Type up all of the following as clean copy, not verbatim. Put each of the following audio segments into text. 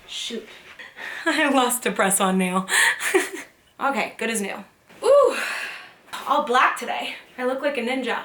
Shoot. I lost a press-on nail. Okay, good as new. Ooh, all black today. I look like a ninja.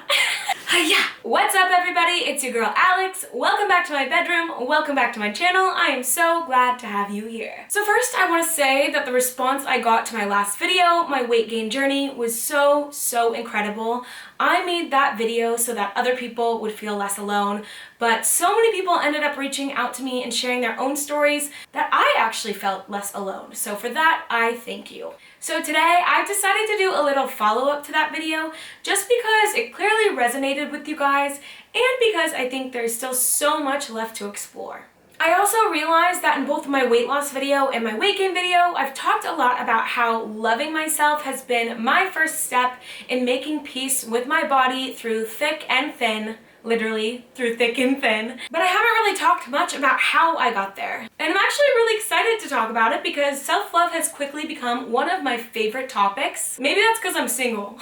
Yeah. What's up, everybody? It's your girl Alex. Welcome back to my bedroom. Welcome back to my channel. I am so glad to have you here. So first, I want to say that the response I got to my last video, my weight gain journey, was so incredible. I made that video so that other people would feel less alone, but so many people ended up reaching out to me and sharing their own stories that I actually felt less alone. So for that, I thank you. So today, I've decided to do a little follow-up to that video just because it clearly resonated with you guys and because I think there's still so much left to explore. I also realized that in both my weight loss video and my weight gain video, I've talked a lot about how loving myself has been my first step in making peace with my body through thick and thin, literally through thick and thin, but I haven't really talked much about how I got there. And I'm actually really excited to talk about it because self-love has quickly become one of my favorite topics. Maybe that's because I'm single.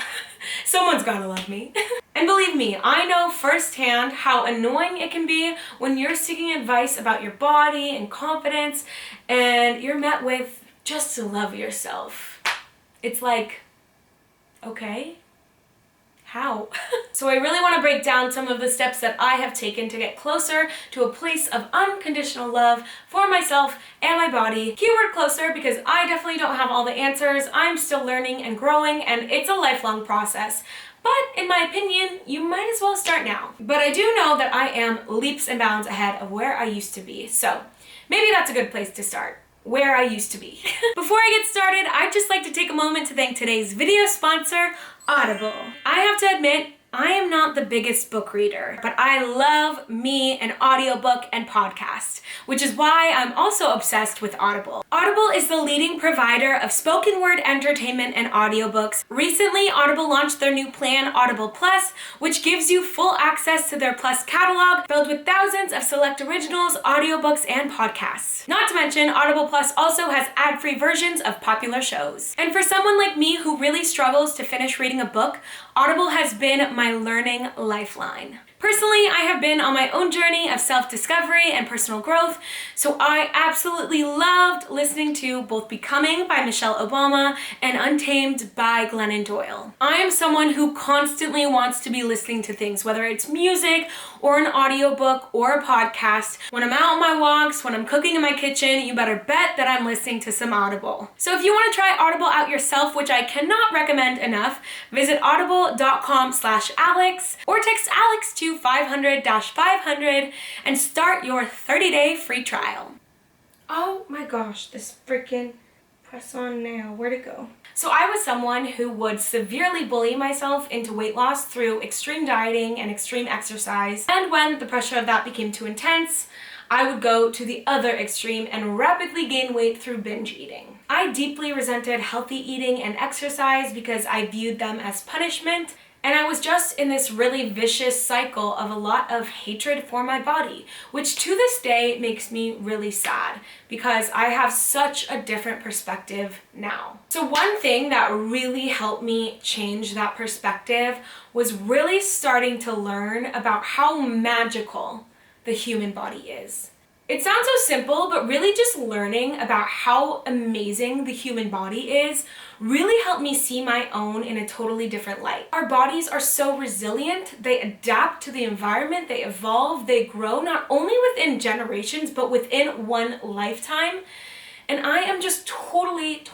Someone's gotta love me. And believe me, I know firsthand how annoying it can be when you're seeking advice about your body and confidence and you're met with just to love yourself. It's like, okay. How? So I really want to break down some of the steps that I have taken to get closer to a place of unconditional love for myself and my body. Keyword closer because I definitely don't have all the answers. I'm still learning and growing and it's a lifelong process. But in my opinion, you might as well start now. But I do know that I am leaps and bounds ahead of where I used to be. So maybe that's a good place to start. Where I used to be. Before I get started, I'd just like to take a moment to thank today's video sponsor, Audible. I have to admit, I am not the biggest book reader, but I love me an audiobook and podcast, which is why I'm also obsessed with Audible. Audible is the leading provider of spoken word entertainment and audiobooks. Recently, Audible launched their new plan, Audible Plus, which gives you full access to their Plus catalog filled with thousands of select originals, audiobooks, and podcasts. Not to mention, Audible Plus also has ad-free versions of popular shows. And for someone like me who really struggles to finish reading a book, Audible has been my learning lifeline. Personally, I have been on my own journey of self-discovery and personal growth, so I absolutely loved listening to both Becoming by Michelle Obama and Untamed by Glennon Doyle. I am someone who constantly wants to be listening to things, whether it's music or an audiobook or a podcast. When I'm out on my walks, when I'm cooking in my kitchen, you better bet that I'm listening to some Audible. So if you want to try Audible out yourself, which I cannot recommend enough, visit audible.com/Alex or text Alex to 500-500 and start your 30-day free trial. Oh my gosh, this freaking press-on nail, where'd it go? So I was someone who would severely bully myself into weight loss through extreme dieting and extreme exercise. And when the pressure of that became too intense, I would go to the other extreme and rapidly gain weight through binge eating. I deeply resented healthy eating and exercise because I viewed them as punishment. And I was just in this really vicious cycle of a lot of hatred for my body, which to this day makes me really sad because I have such a different perspective now. So one thing that really helped me change that perspective was really starting to learn about how magical the human body is. It sounds so simple, but really just learning about how amazing the human body is really helped me see my own in a totally different light. Our bodies are so resilient, they adapt to the environment, they evolve, they grow not only within generations, but within one lifetime. And I am just totally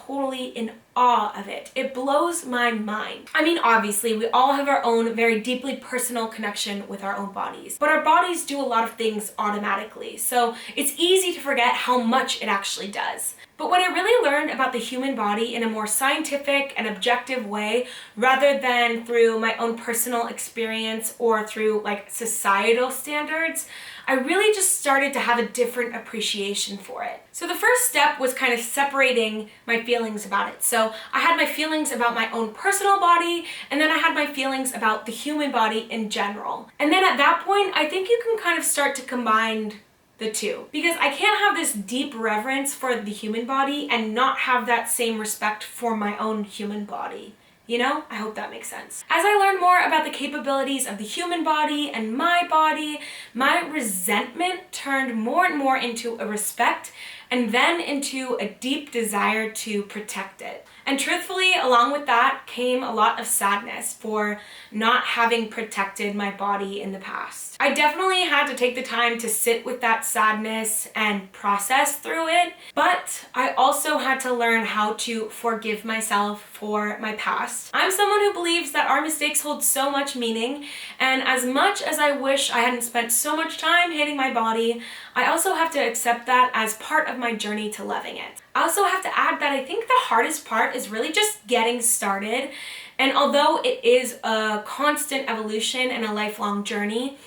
in awe of it. It blows my mind. I mean, obviously, we all have our own very deeply personal connection with our own bodies, but our bodies do a lot of things automatically, so it's easy to forget how much it actually does. But when I really learned about the human body in a more scientific and objective way, rather than through my own personal experience or through like societal standards, I really just started to have a different appreciation for it. So the first step was kind of separating my feelings about it. So I had my feelings about my own personal body, and then I had my feelings about the human body in general. And then at that point, I think you can kind of start to combine the two, because I can't have this deep reverence for the human body and not have that same respect for my own human body. You know, I hope that makes sense. As I learned more about the capabilities of the human body and my resentment turned more and more into a respect and then into a deep desire to protect it. And truthfully, along with that came a lot of sadness for not having protected my body in the past. I definitely had to take the time to sit with that sadness and process through it, but I also had to learn how to forgive myself for my past. I'm someone who believes that our mistakes hold so much meaning, and as much as I wish I hadn't spent so much time hating my body, I also have to accept that as part of my journey to loving it. I also have to add that I think the hardest part is really just getting started. And although it is a constant evolution and a lifelong journey,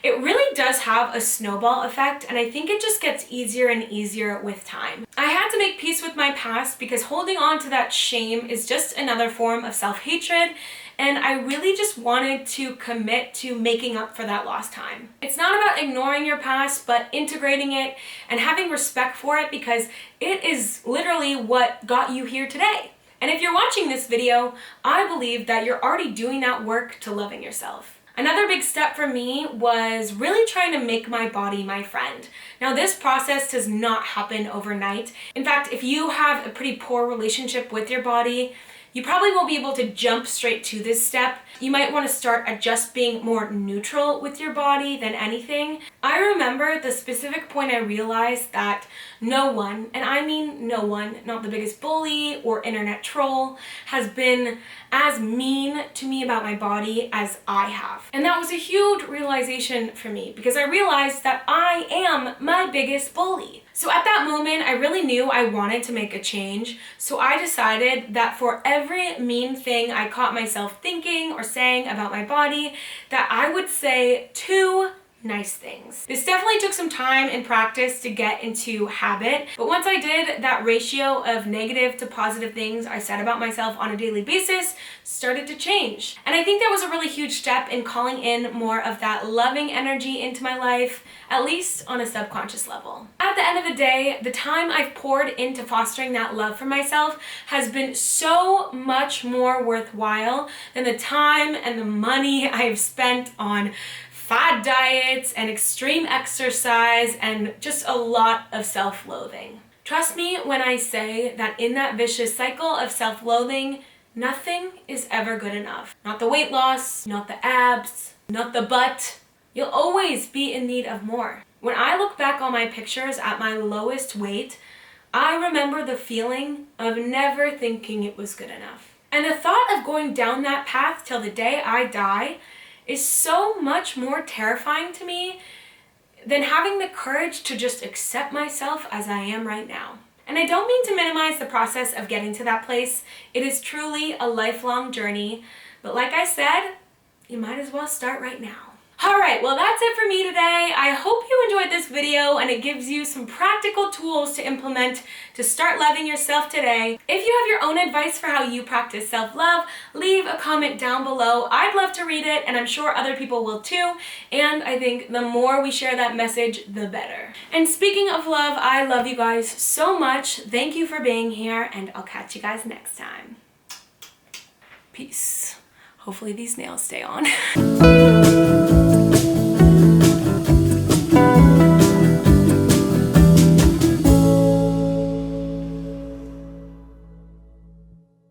it really does have a snowball effect, and I think it just gets easier and easier with time. I had to make peace with my past because holding on to that shame is just another form of self-hatred, and I really just wanted to commit to making up for that lost time. It's not about ignoring your past, but integrating it and having respect for it because it is literally what got you here today. And if you're watching this video, I believe that you're already doing that work to loving yourself. Another big step for me was really trying to make my body my friend. Now, this process does not happen overnight. In fact, if you have a pretty poor relationship with your body, you probably won't be able to jump straight to this step. You might want to start at just being more neutral with your body than anything. I remember the specific point I realized that no one, and I mean no one, not the biggest bully or internet troll, has been as mean to me about my body as I have. And that was a huge realization for me because I realized that I am my biggest bully. So at that moment, I really knew I wanted to make a change. So I decided that for every mean thing I caught myself thinking or saying about my body, that I would say 2 nice things. This definitely took some time and practice to get into habit, but once I did, that ratio of negative to positive things I said about myself on a daily basis started to change. And I think that was a really huge step in calling in more of that loving energy into my life, at least on a subconscious level. At the end of the day, the time I've poured into fostering that love for myself has been so much more worthwhile than the time and the money I have spent on fad diets and extreme exercise and just a lot of self-loathing. Trust me when I say that in that vicious cycle of self-loathing, nothing is ever good enough. Not the weight loss, not the abs, not the butt. You'll always be in need of more. When I look back on my pictures at my lowest weight, I remember the feeling of never thinking it was good enough. And the thought of going down that path till the day I die is so much more terrifying to me than having the courage to just accept myself as I am right now. And I don't mean to minimize the process of getting to that place. It is truly a lifelong journey, but like I said, you might as well start right now. Alright, well that's it for me today. I hope you enjoyed this video and it gives you some practical tools to implement to start loving yourself today. If you have your own advice for how you practice self-love, leave a comment down below. I'd love to read it and I'm sure other people will too. And I think the more we share that message, the better. And speaking of love, I love you guys so much. Thank you for being here and I'll catch you guys next time. Peace. Hopefully these nails stay on.